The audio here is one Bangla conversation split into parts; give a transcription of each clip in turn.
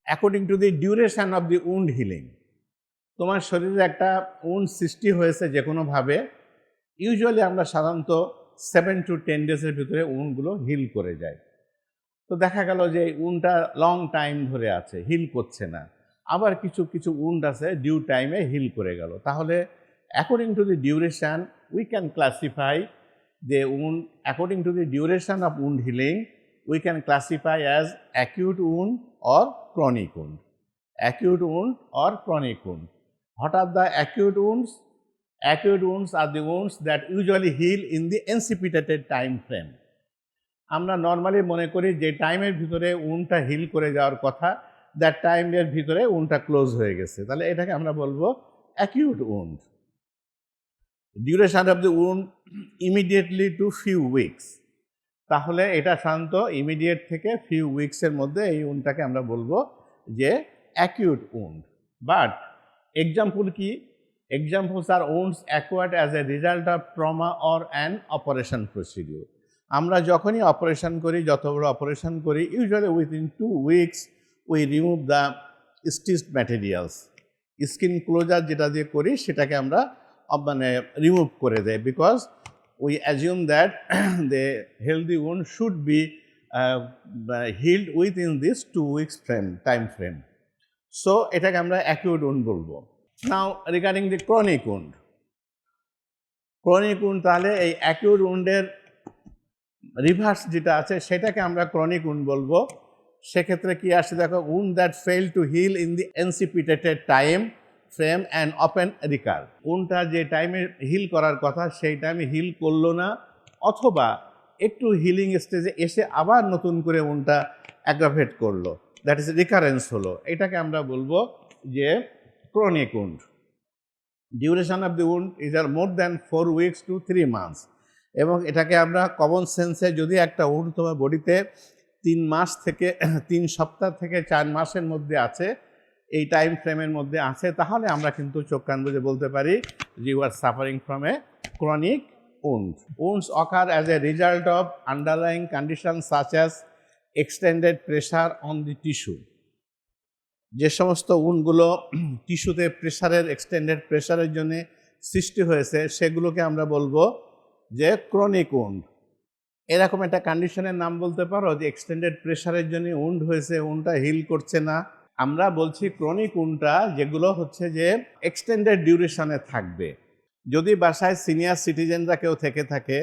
According to the duration of the wound healing. তোমার শরীরে একটা উন্ড সৃষ্টি হয়েছে যে কোনোভাবে, ইউজুয়ালি আমরা সাধারণত 7 to 10 ডেজের ভিতরে উন্ডগুলো হিল করে যায়। তো দেখা গেল যে এই উন্ডটা লং টাইম ধরে আছে, হিল করছে না। আবার কিছু কিছু উন্ড আছে ডিউ টাইমে হিল করে গেল। তাহলে according to the duration we can classify the wound according to the duration of wound healing. We can classify as acute wound or chronic wound. Acute wound or chronic wound. What are the acute wounds? Acute wounds are the wounds that usually heal in the anticipated time frame. আমরা নর্মালি মনে করি যে টাইমের ভিতরে উন্ডটা হিল করে যাওয়ার কথা, দ্যাট টাইমের ভিতরে উন্ডটা ক্লোজ হয়ে গেছে, তাহলে এটাকে আমরা বলবো acute wound. Duration of the wound immediately two few weeks, তাহলে এটা সাধারণত ইমিডিয়েট থেকে ফিউ উইকসের মধ্যে এই উন্ডটাকে আমরা বলবো যে অ্যাকিউট উন্ড। বাট এক্সাম্পল কি? Examples are wounds acquired as a result of trauma or an operation procedure. আমরা যখনই অপারেশন করি, যত বড় অপারেশন করি, usually within 2 weeks we remove the stitched materials. Skin closure যেটা দিয়ে করি সেটাকে আমরা মানে রিমুভ করে দেয়, because we assume that the healthy wound should be healed within this 2 weeks time frame. So এটাকে আমরা অ্যাকিউট উন্ড বলবো। Now regarding the chronic wound, chronic wound, তাহলে এই অ্যাকিউট উন্ডের রিভার্স যেটা আছে সেটাকে আমরা ক্রনিক উন্ড বলবো। সেক্ষেত্রে কি আসে দেখো, wound that fail to heal in the anticipated time frame and open recur. উন্ডটা যে টাইমে হিল করার কথা সেই টাইমে হিল করলো না, অথবা একটু হিলিং স্টেজে এসে আবার নতুন করে উন্ডটা অ্যাগ্রাভেট করলো, দ্যাট ইজ রিকারেন্স হলো, এটাকে আমরা বলবো যে chronic wound. Duration of the wound is are more than 4 weeks to 3 months. এবং এটাকে আমরা কমন সেন্সে, যদি একটা উন্ড তোমার বডিতে 3 মাস থেকে 3 সপ্তাহ থেকে 4 মাসের মধ্যে আছে, এই টাইম ফ্রেমের মধ্যে আছে, তাহলে আমরা কিন্তু চোখ কান বুঝে বলতে পারি যে you are suffering from a chronic wound. Wounds occur as a result of underlying condition such as extended pressure on the tissue. যে সমস্ত উন্ডগুলো টিস্যুতে প্রেশারের, এক্সটেন্ডেড প্রেশারের জন্য সৃষ্টি হয়েছে, সেগুলোকে আমরা বলবো যে ক্রনিক উন্ড। এরকম একটা কন্ডিশনের নাম বলতে পারো যে এক্সটেন্ডেড প্রেশারের জন্য উন্ড হয়েছে, উন্ডটা হিল করছে না। আমরা বলছি ক্রনিক উন্ডটা যেগুলো হচ্ছে যে এক্সটেন্ডেড ডিউরেশনে থাকবে। যদি বাসায় সিনিয়র সিটিজেনরা কেউ থেকে থাকে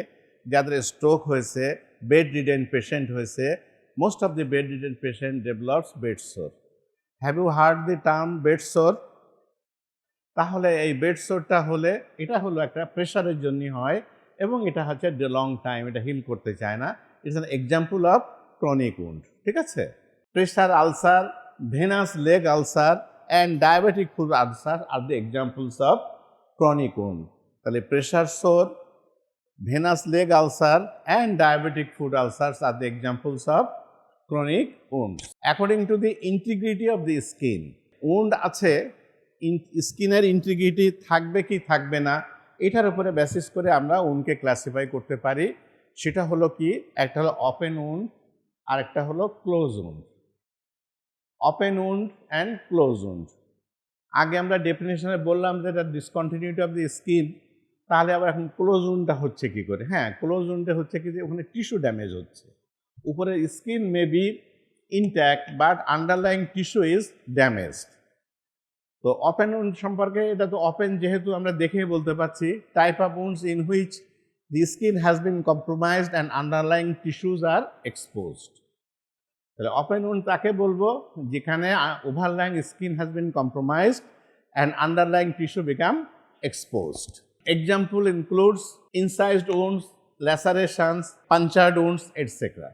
যাদের স্ট্রোক হয়েছে, বেড রিডেন পেশেন্ট হয়েছে, most of the bedridden patient develops bed sore. Have you heard the term bed sore? তাহলে এই বেড সোরটা হলে এটা হলো একটা প্রেশারের জন্য হয়, এবং এটা হচ্ছে লং টাইম, এটা হিল করতে চায় না। It's an example of chronic wound. ঠিক আছে? Pressure ulcer, venous leg ulcer and diabetic foot ulcer are the examples of chronic wound. তাহলে pressure sore, venous leg ulcer and diabetic foot ulcers are the examples of chronic wound. According to the integrity of the skin, wound আছে, স্কিনের ইন্টিগ্রিটি থাকবে কি থাকবে না, এটার উপরে বেসিস করে আমরা উন্ডকে ক্লাসিফাই করতে পারি। সেটা হলো কি, একটা হলো ওপেন উন্ড আর একটা হলো close wound. Open wound and close wound. আগে আমরা ডেফিনেশনে বললাম যে এটা ডিসকন্টিনিউটি অফ দি স্কিন, তাহলে আবার এখন ক্লোজ উন্ডটা হচ্ছে কি করে? হ্যাঁ, ক্লোজ উন্ডে হচ্ছে কি যে ওখানে টিস্যু ড্যামেজ হচ্ছে, উপরে skin may be intact but underlying tissue is damaged. তো ওপেন উন্ড সম্পর্কে, এটা তো ওপেন যেহেতু আমরা দেখেই বলতে পারছি, type of wounds in which the skin has been compromised and underlying tissues are exposed. তাহলে ওপেন উন্ড তাকে বলবো যেখানে overlying skin has been compromised and underlying tissue become exposed. Example includes incised wounds, lacerations, punctured wounds, etcetera.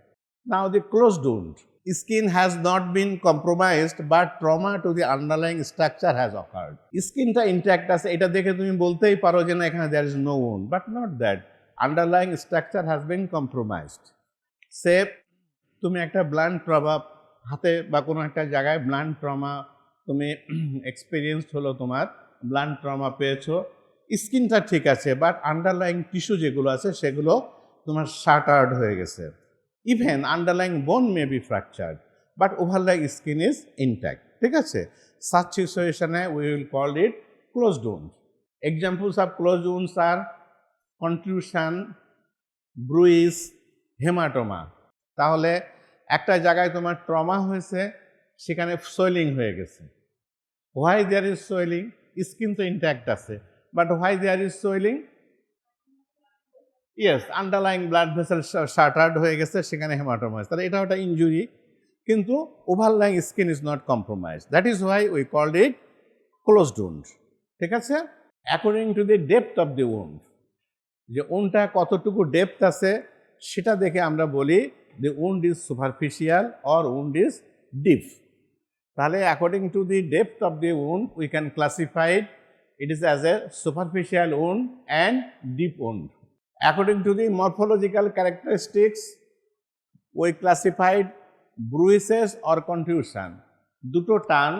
Now the closed wound, skin has not been compromised but trauma to the underlying structure has occurred. স্কিনটা ইনট্যাক্ট আছে, এটা দেখে তুমি বলতেই পারো যে না এখানে there is no wound, but not that. Underlying structure has been compromised. সে তুমি একটা ব্লান্ট ট্রমা, হাতে বা কোনো একটা জায়গায় ব্লান্ট ট্রমা তুমি এক্সপিরিয়েন্সড হলো, তোমার ব্লান্ট ট্রমা পেয়েছো, স্কিনটা ঠিক আছে বাট আন্ডারলাইং টিস্যু যেগুলো আছে সেগুলো তোমার শাটার্ড হয়ে গেছে। Even underlying bone may be fractured. But overlying skin is intact, ঠিক আছে। সাচ সিচুয়েশনে we will call it closed wound. Examples of closed wounds are contusion, bruise, haematoma. তাহলে একটা জায়গায় তোমার ট্রমা হয়েছে, সেখানে সোয়েলিং হয়ে গেছে। Why there is swelling? Skin তো ইনট্যাক্ট আছে, but why there is swelling? Yes, underlying blood vessel shattered হয়ে গেছে, সেখানে হেমাটোমা হয়েছে। তাহলে এটা একটা ইনজুরি, কিন্তু overlying skin is not compromise. That is why we called it closed wound, ঠিক আছে। According to the depth of the wound, যে উন্ডটা কতটুকু ডেপথ আছে সেটা দেখে আমরা বলি the wound is superficial or wound is deep. তাহলে according to the depth of the wound we can classify it is as a superficial wound and deep wound. According to the morphological characteristics, we classified bruises or contusion. দুটো term,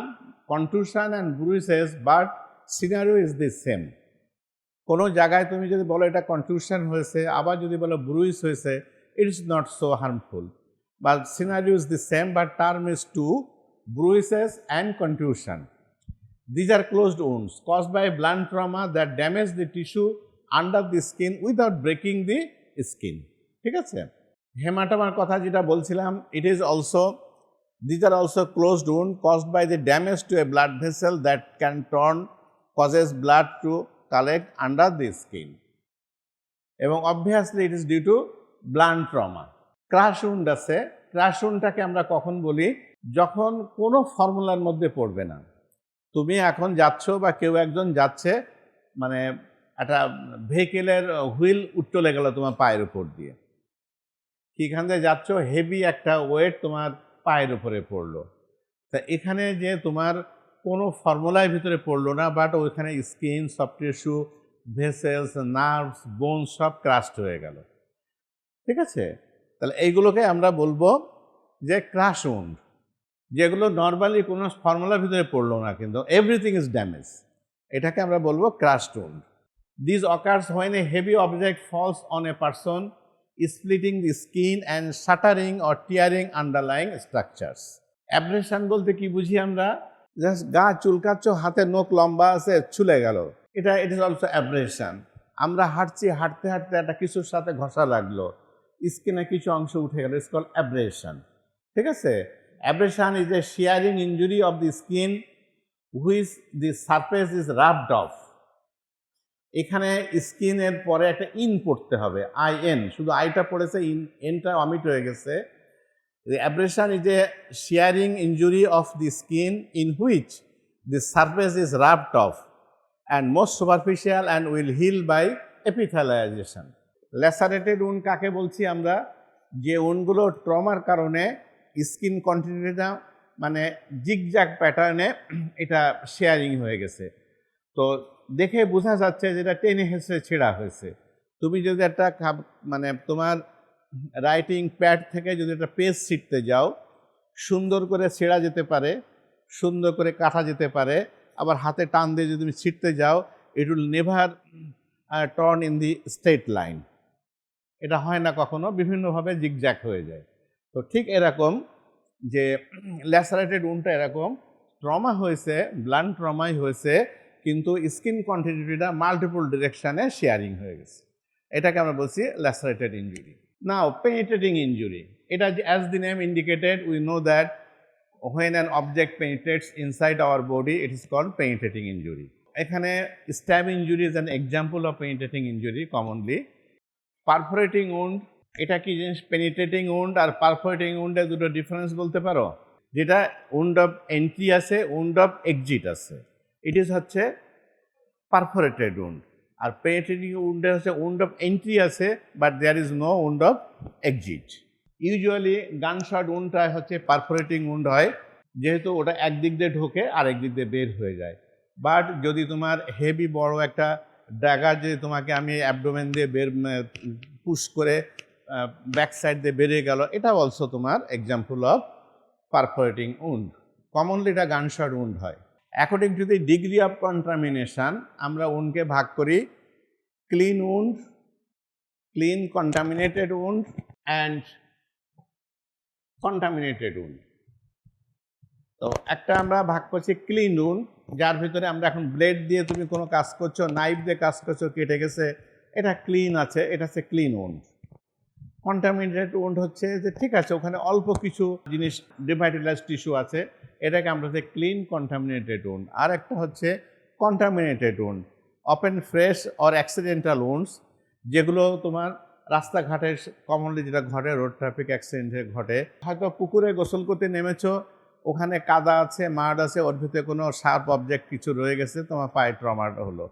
contusion and bruises, but scenario is the same. কোনো জায়গায় তুমি যদি বলো এটা contusion হয়েছে, আবার যদি বলো bruise হয়েছে, it is not so harmful. But scenario is the same, but term is two, bruises and contusion. These are closed wounds caused by blunt trauma that damage the tissue under the skin without breaking the skin, ঠিক আছে। হেমাটোমার কথা যেটা বলছিলাম, it is also, these are also closed wound caused by the damage to a blood vessel that can torn causes blood to collect under the skin, এবং obviously it is due to blunt trauma. Crush wound আছে, ক্রাশ উন্ডটাকে আমরা কখন বলি? যখন কোনো ফর্মুলার মধ্যে পড়বে না। তুমি এখন যাচ্ছ বা কেউ একজন যাচ্ছে, মানে একটা ভেহিকেলের হুইল চলে গেল তোমার পায়ের উপর দিয়ে, এখান থেকে যাচ্ছ, হেভি একটা ওয়েট তোমার পায়ের উপরে পড়লো, তা এখানে যে তোমার কোনো ফর্মুলার ভিতরে পড়লো না, বাট ওইখানে skin, soft tissue, vessels, nerves, bones সব ক্রাশড হয়ে গেল, ঠিক আছে। তাহলে এইগুলোকে আমরা বলবো যে ক্রাশ উন্ড, যেগুলো নর্মালি কোনো ফর্মুলার ভিতরে পড়লো না, কিন্তু এভরিথিং ইজ ড্যামেজ, এটাকে আমরা বলবো crushed wound. This occurs when a heavy object falls on a person, splitting the skin and shattering or tearing underlying structures. Abrasion বলতে কি বুঝি আমরা? জাস্ট গা চুলকাচ্ছ, হাতের নখ লম্বা আছে, ছুলে গেল, এটা ইট ইজ অলসো অ্যাব্রেশন। আমরা হাঁটছি, হাঁটতে হাঁটতে একটা কিছুর সাথে ঘষা লাগলো, স্কিনে কিছু অংশ উঠে গেল, ইটস কল্ড অ্যাব্রেশন, ঠিক আছে। Abrasion is a shearing injury of the skin which the surface is rubbed off. এখানে স্কিনের পরে একটা ইন পড়তে হবে, IN, শুধু আইটা পড়েছে, এনটা অমিট হয়ে গেছে। The abrasion is a shearing injury of the skin in which the surface is rubbed off and most superficial and will heal by epithelialization. Lacerated wound কাকে বলছি আমরা? যে উন্ডগুলো ট্রমার কারণে স্কিন কন্টিনিউটা মানে জিগজ্যাগ প্যাটার্নে এটা শেয়ারিং হয়ে গেছে, তো দেখে বোঝা যাচ্ছে যেটা টেনে হেসে ছেঁড়া হয়েছে। তুমি যদি একটা মানে তোমার রাইটিং প্যাড থেকে যদি একটা পেজ ছিঁড়তে যাও, সুন্দর করে ছেঁড়া যেতে পারে, সুন্দর করে কাটা যেতে পারে, আবার হাতে টান দিয়ে যদি তুমি ছিঁড়তে যাও, it will never turn in the straight line, এটা হয় না কখনো, বিভিন্নভাবে জিগজ্যাগ হয়ে যায়। তো ঠিক এরকম যে ল্যাসারেটেড উন্ডটা এরকম, ট্রমা হয়েছে, ব্লান্ট ট্রমাই হয়েছে, কিন্তু স্কিন কন্টিনিউটিটা মাল্টিপল ডিরেকশানে শেয়ারিং হয়ে গেছে, এটাকে আমরা বলছি ল্যাসারেটেড ইনজুরি। নাও পেনিট্রেটিং ইনজুরি, এটা as the name indicated, we know that when an object penetrates inside our body, it is called penetrating injury. এখানে stab injury is an example of penetrating injury commonly. Perforating wound, এটা কি জিনিস? পেনিট্রেটিং উন্ড আর পারফোরেটিং উন্ডের দুটো ডিফারেন্স বলতে পারো? যেটা উন্ড অফ এন্ট্রি আছে, উন্ড অফ এক্সিট আছে, ইট ইজ হচ্ছে পারফোরেটেড উন্ড। আর পেনিট্রেটিং উন্ডে হচ্ছে উন্ড অফ এন্ট্রি আছে, but there is no wound of exit. Usually gunshot উন্ডটা হচ্ছে পারফোরেটিং উন্ড হয়, যেহেতু ওটা একদিক দিয়ে ঢোকে আর একদিক দিয়ে বের হয়ে যায়। বাট যদি তোমার হেভি বড় একটা ড্যাগার, যে তোমাকে আমি অ্যাবডোমেন দিয়ে পুশ করে ব্যাক সাইড দিয়ে বেরিয়ে গেল, এটা অলসো তোমার example of perforating wound. Commonly এটা গানশট উন্ড হয়। According to the degree of contamination, আমরা উন্ডকে ভাগ করি clean wound, clean contaminated wound and contaminated wound. তো একটা আমরা ভাগ করছি ক্লিন উন্ড, যার ভিতরে আমরা এখন ব্লেড দিয়ে তুমি কোনো কাজ করছো, নাইফ দিয়ে কাজ করছো, কেটে গেছে, এটা ক্লিন আছে, এটা হচ্ছে ক্লিন উন্ড। কন্টামিনেটেড উন্ড হচ্ছে যে ঠিক আছে ওখানে অল্প কিছু জিনিস ডিভাইটালাইজ টিস্যু আছে, এটাকে আমরা হচ্ছে ক্লিন কন্টামিনেটেড উন্ড। আর একটা হচ্ছে contaminated wound, open fresh or accidental wounds, যেগুলো তোমার রাস্তাঘাটে কমনলি যেটা ঘটে, রোড ট্রাফিক অ্যাক্সিডেন্টে ঘটে, হয়তো পুকুরে গোসল করতে নেমেছো, ওখানে কাদা আছে, মাড আছে, ওর ভিতরে কোনো শার্প অবজেক্ট কিছু রয়ে গেছে, তোমার পায়ে ট্রমাটা হলো,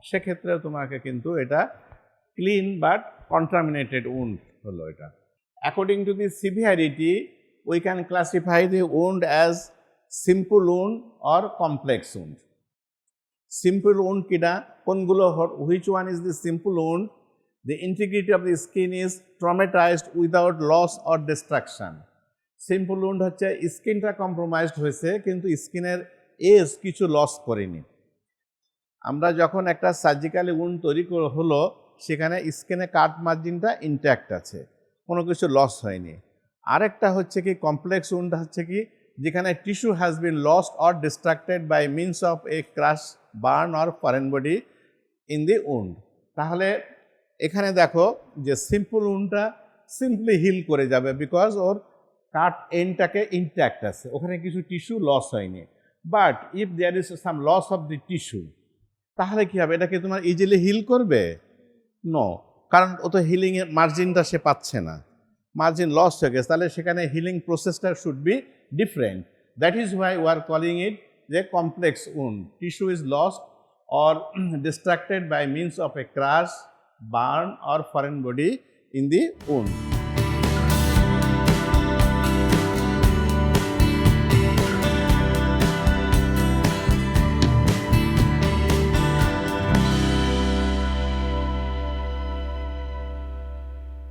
সেক্ষেত্রে তোমাকে কিন্তু এটা ক্লিন বাট কন্টামিনেটেড উন্ড হলো এটা। According to the severity we can classify the wound as simple wound or complex wound. Simple wound কিনা, কোনগুলো, which one is the simple wound? The integrity of the skin is traumatized without loss or destruction. Simple wound হচ্ছে স্কিনটা কম্প্রোমাইজড হয়েছে কিন্তু স্কিনের এজ কিছু লস করেনি। আমরা যখন একটা সার্জিক্যালি উন্ড তৈরি হলো, সেখানে স্কিনে কাট মার্জিনটা ইনট্যাক্ট আছে, কোনো কিছু লস হয়নি। আরেকটা হচ্ছে কি কমপ্লেক্স উন্ড হচ্ছে কি, যেখানে tissue has been lost or destructed by means of a crush, burn or foreign body in the wound. তাহলে এখানে দেখো যে সিম্পল উন্ডটা সিম্পলি হিল করে যাবে, বিকজ ওর কাট এন্ডটাকে ইনট্যাক্ট আছে, ওখানে কিছু টিস্যু লস হয়নি। But if there is some loss of the tissue, তাহলে কী হবে? এটা কি তোমার ইজিলি হিল করবে? নো, কারণ ও তো হিলিংয়ের মার্জিনটা সে পাচ্ছে না, মার্জিন লস হয়ে গেছে, তাহলে সেখানে হিলিং প্রসেসটা should be different. That is why we are calling it যে complex wound. Tissue is lost or destructed by means of a crush, burn or foreign body in the wound.